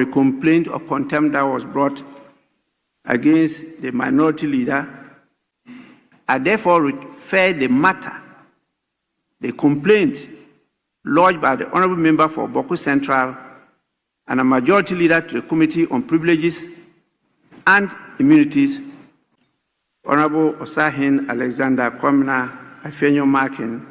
a complaint of contempt that was brought against the minority leader, I therefore refer the matter, the complaint lodged by the Honourable Member for Bawku Central and a majority leader to the Committee on Privileges and Immunities, Honourable Osahin Alexander Kwamina Afenyo Markin.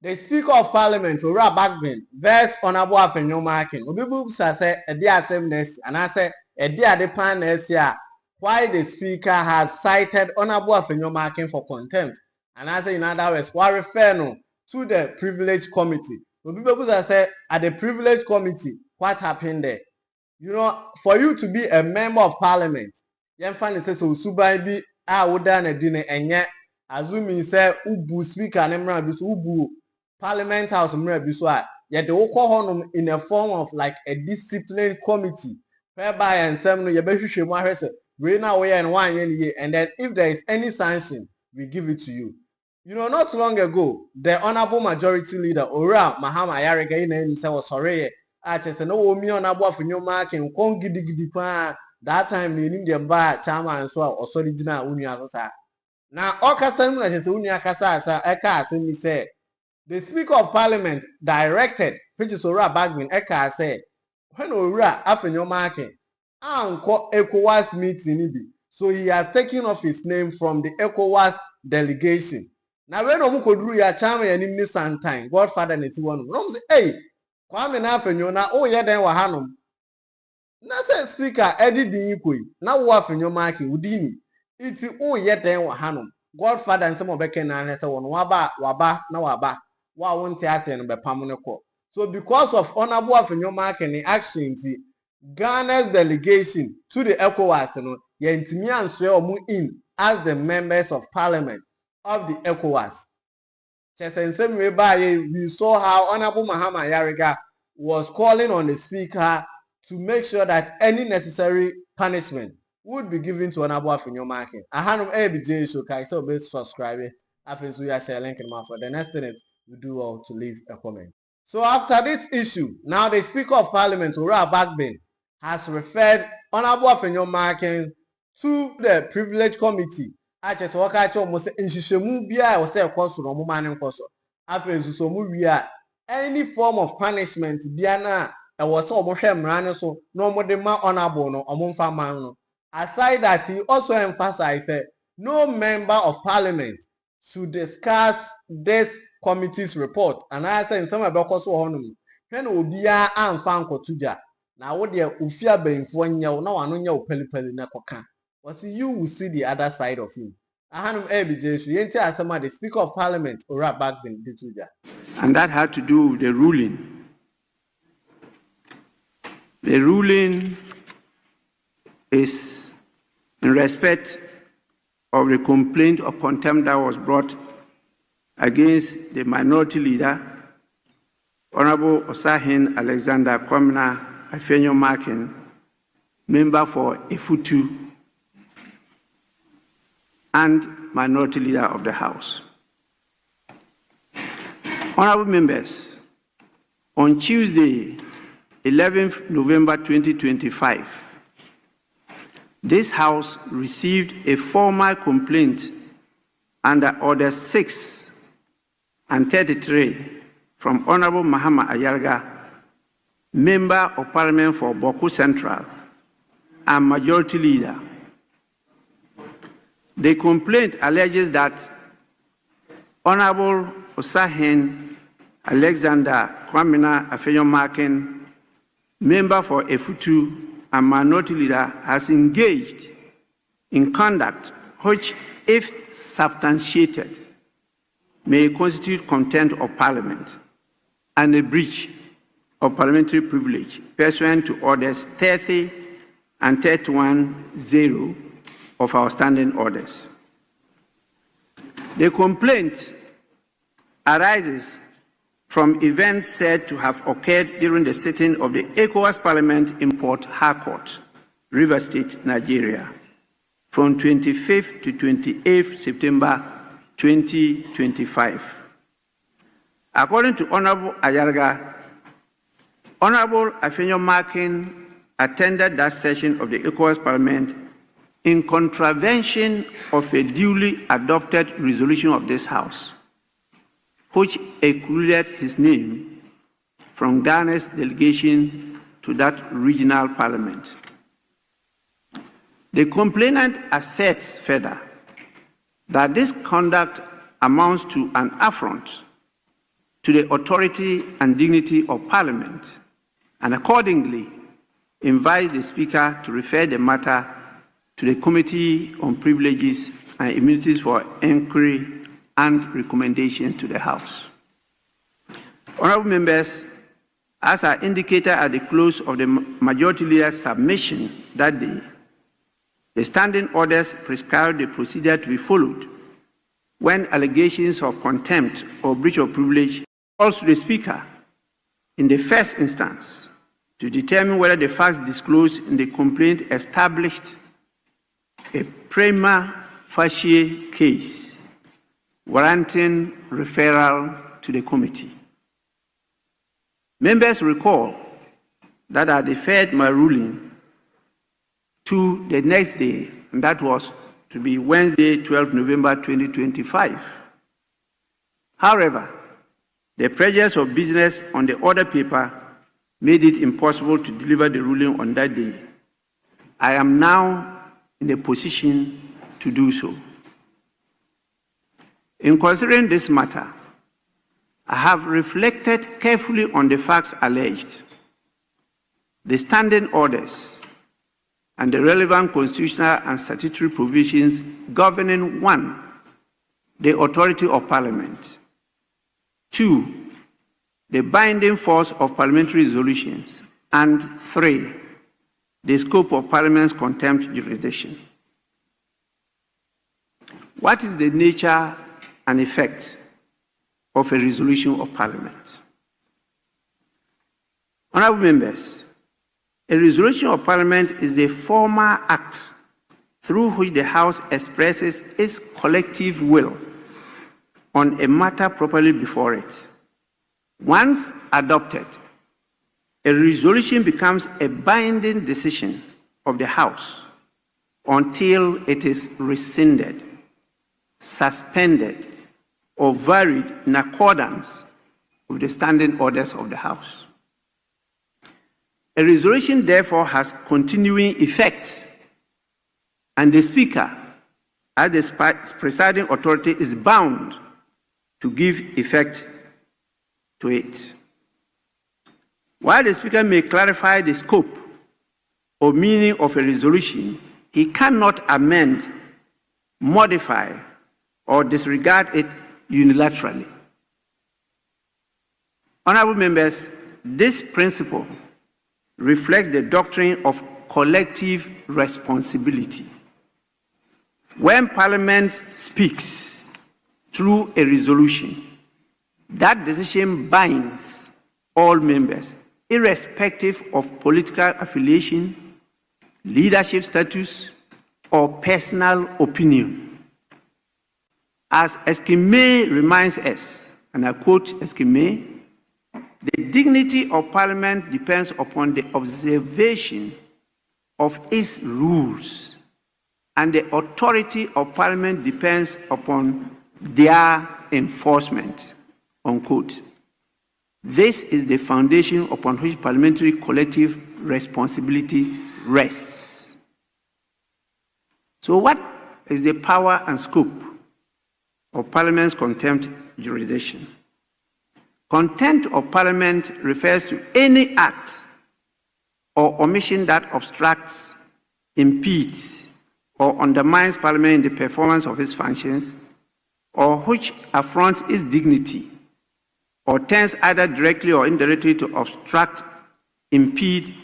The Speaker of Parliament, Ora Bagbin, verse Honourable Afenyo Markin. Obibu say a dear sameness, and I say a dear dependence here. Why the Speaker has cited Honourable Afenyo Markin for contempt, and I say in other words, why refer no to the Privilege Committee. Obibu say at the Privilege Committee, what happened there? You know, for you to be a member of Parliament, you find says so subai bi a woda na di ne enye azumi say ubu Speaker ne mra bi so ubu Parliament House mra bi so a ye de wokọ honum in a form of like a discipline committee whereby and some no ye behwehwe mu ahwese we na we and one ye, and then if there is any sanction we give it to you. You know, not long ago the honorable majority leader Ora Mahama Ayarega na him say was sorry achese no wo mi Honourable Afenyo Markin kon gidigidi pa that time me nim the ba chairman so o original unua so sa na okasa mu na chese unua kasa asa eka asemi say the Speaker of Parliament directed, which is Ora Bagbin, Eka said, when Ora Afenyo Markin anko ECOWAS meeting, so he has taken off his name from the ECOWAS delegation. Now when omu kodru ya chama ya nimni sometime, Godfather neti wanu. No say, hey, Kwame na Afenyo na o ye den wa hanom. Na say Speaker Eddie Dinyikoi, na wo Afenyo Markin udini. Iti o ye den wa hanom. Godfather and some of beke na say won waba na waba. Wa won't ase no bepam ne ko. So because of Honourable Afenyo Markin actions, Ghana's delegation to the ECOWAS no ye ntimi anso omu in as the members of Parliament of the ECOWAS. Chesensem we baye, we saw how Honourable Mahama Ayarega was calling on the Speaker to make sure that any necessary punishment would be given to Honourable Afenyo Markin. Ahanum Bjay so kai so be subscribe. Afenyo ya share link in my for the next thing we do well to leave a comment. So after this issue, now the Speaker of Parliament, Ora Bagbin, has referred Honourable Afenyo Markin to the Privilege Committee. Achese waka cho mo se nhihwemu bia o se ekoso no mo mane nkoso. Afenso so mu wia any form of punishment bia na e wo se o mo hwe mra ne so no mo de ma Honourable no o mo mfa man no. Aside that, he also emphasized that no member of Parliament should discuss this committee's report, and I say in some about so honum when obia amfa nkotuja na wo de ofia benfo nya na wano nya opelipeli na koka was you will see the other side of him. Ahanum Bjay so yenti asema the Speaker of Parliament Ora Bagbin dituja, and that had to do with the ruling. The ruling is in respect of the complaint of contempt that was brought against the minority leader, Honourable Osahin Alexander Kwamina Afenyo Markin, member for Efutu and minority leader of the House. Honourable members, on Tuesday, 11th November 2025, this House received a formal complaint under Order 6 and 33 from Honourable Mahama Ayarega, Member of Parliament for Bawku Central and Majority Leader. The complaint alleges that Honourable Osahin Alexander Kwamina Afenyo Markin, Member for Efutu and Minority Leader, has engaged in conduct which, if substantiated, may constitute contempt of Parliament and a breach of parliamentary privilege pursuant to Orders 30 and 31-0 of our standing orders. The complaint arises from events said to have occurred during the sitting of the ECOWAS Parliament in Port Harcourt, Rivers State, Nigeria, from 25th to 28th September 2025. According to Honourable Ayarega, Honourable Afenyo Markin attended that session of the ECOWAS Parliament in contravention of a duly adopted resolution of this House, which excluded his name from Ghana's delegation to that regional parliament. The complainant asserts further that this conduct amounts to an affront to the authority and dignity of Parliament, and accordingly invites the Speaker to refer the matter to the Committee on Privileges and Immunities for inquiry and recommendations to the House. Honourable members, as I indicated at the close of the Majority Leader's submission that day, the standing orders prescribe the procedure to be followed when allegations of contempt or breach of privilege falls to the Speaker in the first instance to determine whether the facts disclosed in the complaint established a prima facie case warranting referral to the committee. Members recall that I deferred my ruling to the next day, and that was to be Wednesday, 12 November 2025. However, the pressures of business on the order paper made it impossible to deliver the ruling on that day. I am now in a position to do so. In considering this matter, I have reflected carefully on the facts alleged, the standing orders, and the relevant constitutional and statutory provisions governing 1, the authority of Parliament, 2, the binding force of parliamentary resolutions, and 3, the scope of Parliament's contempt jurisdiction. What is the nature and effect of a resolution of Parliament? Honourable members, a resolution of Parliament is a formal act through which the House expresses its collective will on a matter properly before it. Once adopted, a resolution becomes a binding decision of the House until it is rescinded, suspended, or varied in accordance with the standing orders of the House. A resolution, therefore, has continuing effect, and the Speaker, as the presiding authority, is bound to give effect to it. While the Speaker may clarify the scope or meaning of a resolution, he cannot amend, modify, or disregard it unilaterally. Honourable members, this principle reflects the doctrine of collective responsibility. When Parliament speaks through a resolution, that decision binds all members, irrespective of political affiliation, leadership status, or personal opinion. As Eskime reminds us, and I quote Eskime, the dignity of Parliament depends upon the observation of its rules, and the authority of Parliament depends upon their enforcement, unquote. This is the foundation upon which parliamentary collective responsibility rests. So what is the power and scope of Parliament's contempt jurisdiction? Contempt of Parliament refers to any act or omission that obstructs, impedes, or undermines Parliament in the performance of its functions, or which affronts its dignity, or tends either directly or indirectly to obstruct, impede,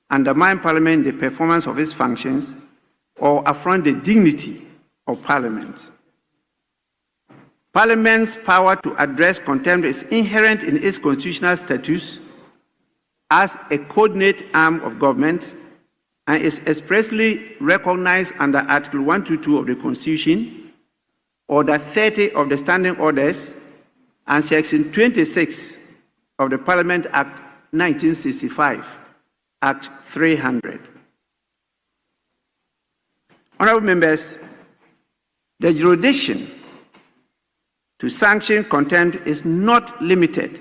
undermine Parliament in the performance of its functions, or affront the dignity of Parliament. Parliament's power to address contempt is inherent in its constitutional status as a coordinate arm of government and is expressly recognized under Article 122 of the Constitution, Order 30 of the Standing Orders, and Section 26 of the Parliament Act 1965, Act 300. Honorable members, the jurisdiction to sanction contempt is not limited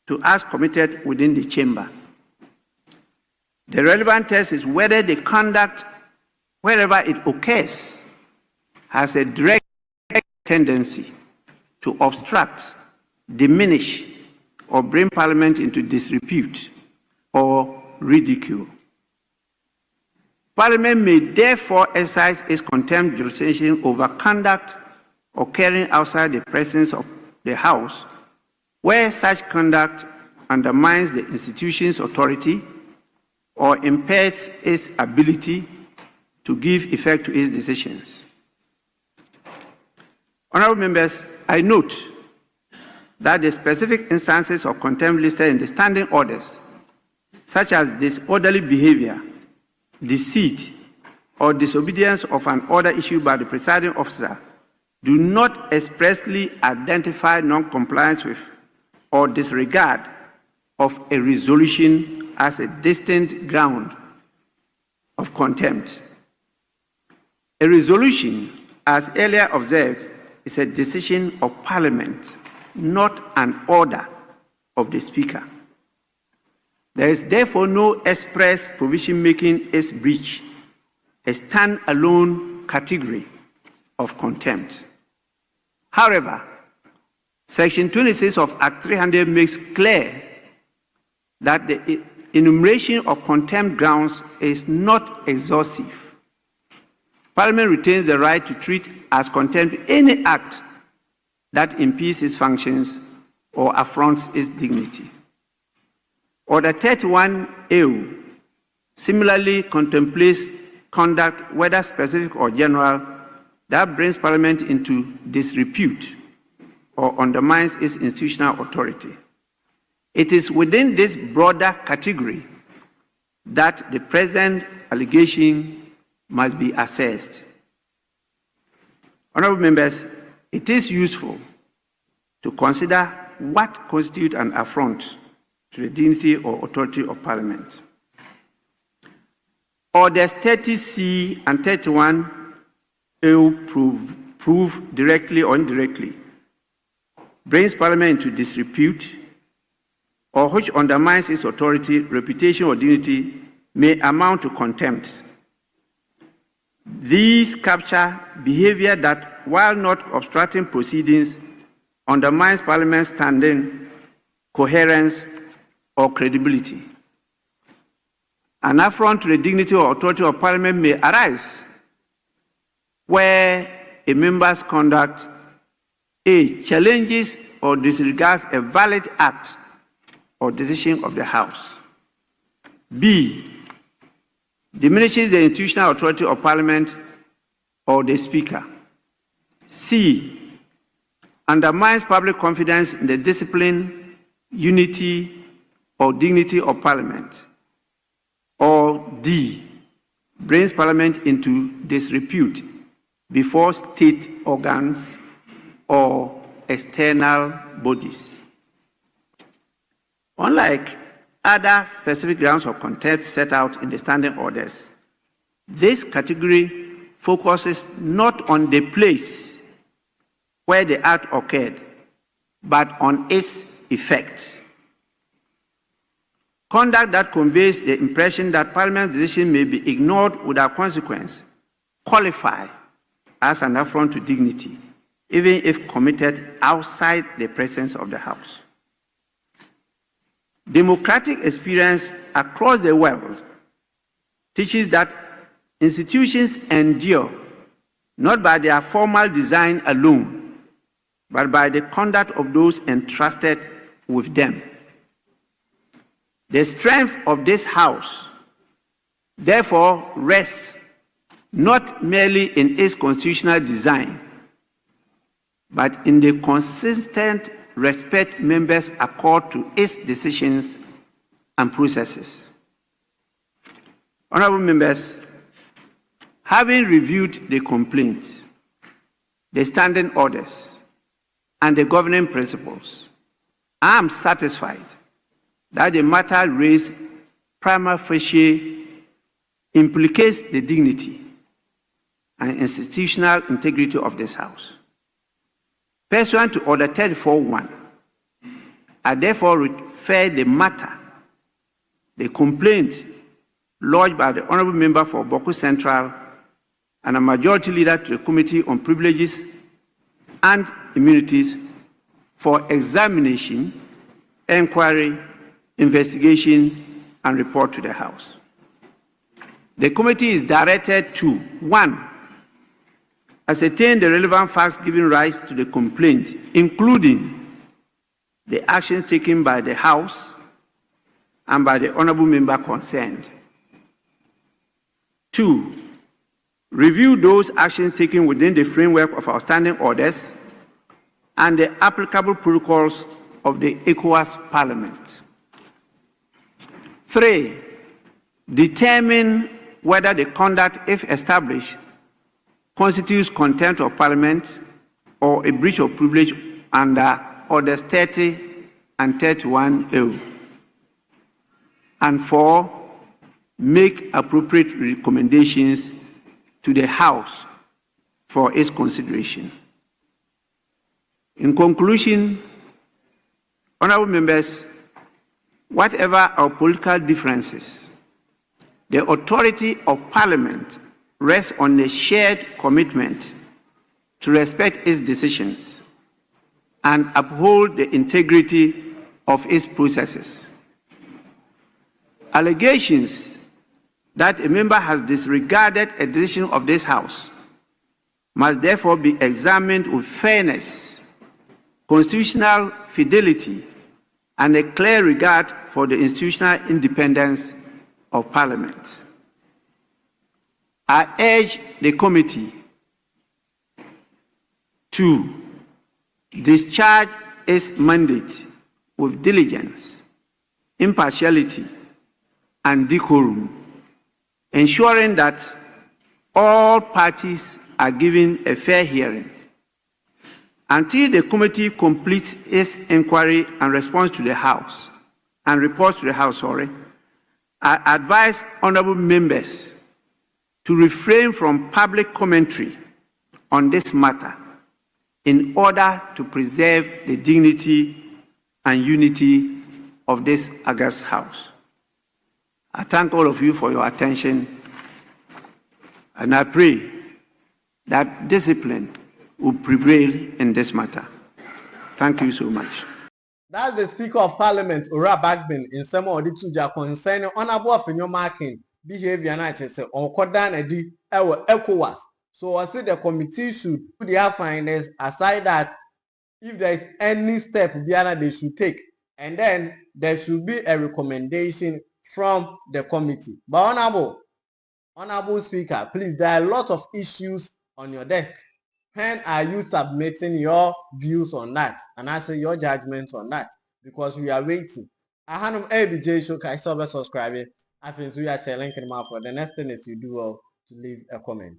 to acts committed within the chamber. The relevant test is whether the conduct, wherever it occurs, has a direct tendency to obstruct, diminish, or bring Parliament into disrepute or ridicule. Parliament may therefore exercise its contempt jurisdiction over conduct occurring outside the presence of the House, where such conduct undermines the institution's authority or impairs its ability to give effect to its decisions. Honorable members, I note that the specific instances of contempt listed in the standing orders, such as disorderly behavior, deceit, or disobedience of an order issued by the presiding officer, do not expressly identify non-compliance with or disregard of a resolution as a distinct ground of contempt. A resolution, as earlier observed, is a decision of Parliament, not an order of the Speaker. There is therefore no express provision making its breach a stand-alone category of contempt. However, Section 26 of Act 300 makes clear that the enumeration of contempt grounds is not exhaustive. Parliament retains the right to treat as contempt any act that impedes its functions or affronts its dignity. Order 31A similarly contemplates conduct, whether specific or general, that brings Parliament into disrepute or undermines its institutional authority. It is within this broader category that the present allegation must be assessed. Honorable members, it is useful to consider what constitutes an affront to the dignity or authority of Parliament. Orders 30C and 31A prove directly or indirectly brings Parliament into disrepute or which undermines its authority, reputation, or dignity may amount to contempt. These capture behavior that, while not obstructing proceedings, undermines Parliament's standing, coherence, or credibility. An affront to the dignity or authority of Parliament may arise where a member's conduct A. challenges or disregards a valid act or decision of the House. B. diminishes the institutional authority of Parliament or the Speaker. C. undermines public confidence in the discipline, unity, or dignity of Parliament. Or D. brings Parliament into disrepute before state organs or external bodies. Unlike other specific grounds of contempt set out in the standing orders, this category focuses not on the place where the act occurred, but on its effect. Conduct that conveys the impression that Parliament's decision may be ignored without consequence qualify as an affront to dignity, even if committed outside the presence of the House. Democratic experience across the world teaches that institutions endure not by their formal design alone, but by the conduct of those entrusted with them. The strength of this House, therefore, rests not merely in its constitutional design, but in the consistent respect members accord to its decisions and processes. Honorable members, having reviewed the complaint, the standing orders, and the governing principles, I am satisfied that the matter raised prima facie implicates the dignity and institutional integrity of this House. Pursuant to Order 34.1, I therefore refer the matter, the complaint lodged by the Honourable Member for Bawku Central and a Majority Leader to the Committee on Privileges and Immunities for examination, inquiry, investigation, and report to the House. The committee is directed to 1. Ascertain the relevant facts giving rise to the complaint, including the actions taken by the House and by the Honourable Member concerned. 2. Review those actions taken within the framework of our standing orders and the applicable protocols of the ECOWAS Parliament. 3. Determine whether the conduct, if established, constitutes contempt of Parliament or a breach of privilege under Orders 30 and 31A. And 4. Make appropriate recommendations to the House for its consideration. In conclusion, honourable members, whatever our political differences, the authority of Parliament rests on a shared commitment to respect its decisions and uphold the integrity of its processes. Allegations that a member has disregarded a decision of this House must therefore be examined with fairness, constitutional fidelity, and a clear regard for the institutional independence of Parliament. I urge the committee to discharge its mandate with diligence, impartiality, and decorum, ensuring that all parties are given a fair hearing. Until the committee completes its inquiry and responds to the House, and reports to the House, I advise honourable members to refrain from public commentary on this matter in order to preserve the dignity and unity of this august House. I thank all of you for your attention, and I pray that discipline will prevail in this matter. Thank you so much. That's the Speaker of Parliament, Bagbin, in some of the two concerning Honourable Afenyo Markin behavior and I say on Kodan Edi ECOWAS. So I say the committee should put their findings aside that if there is any step they should take, and then there should be a recommendation from the committee. But Honourable Speaker, please, there are a lot of issues on your desk. When are you submitting your views on that? And I say your judgments on that, because we are waiting. I have Bjay show, I saw subscribe. I think we are sharing for the next thing is you do well to leave a comment.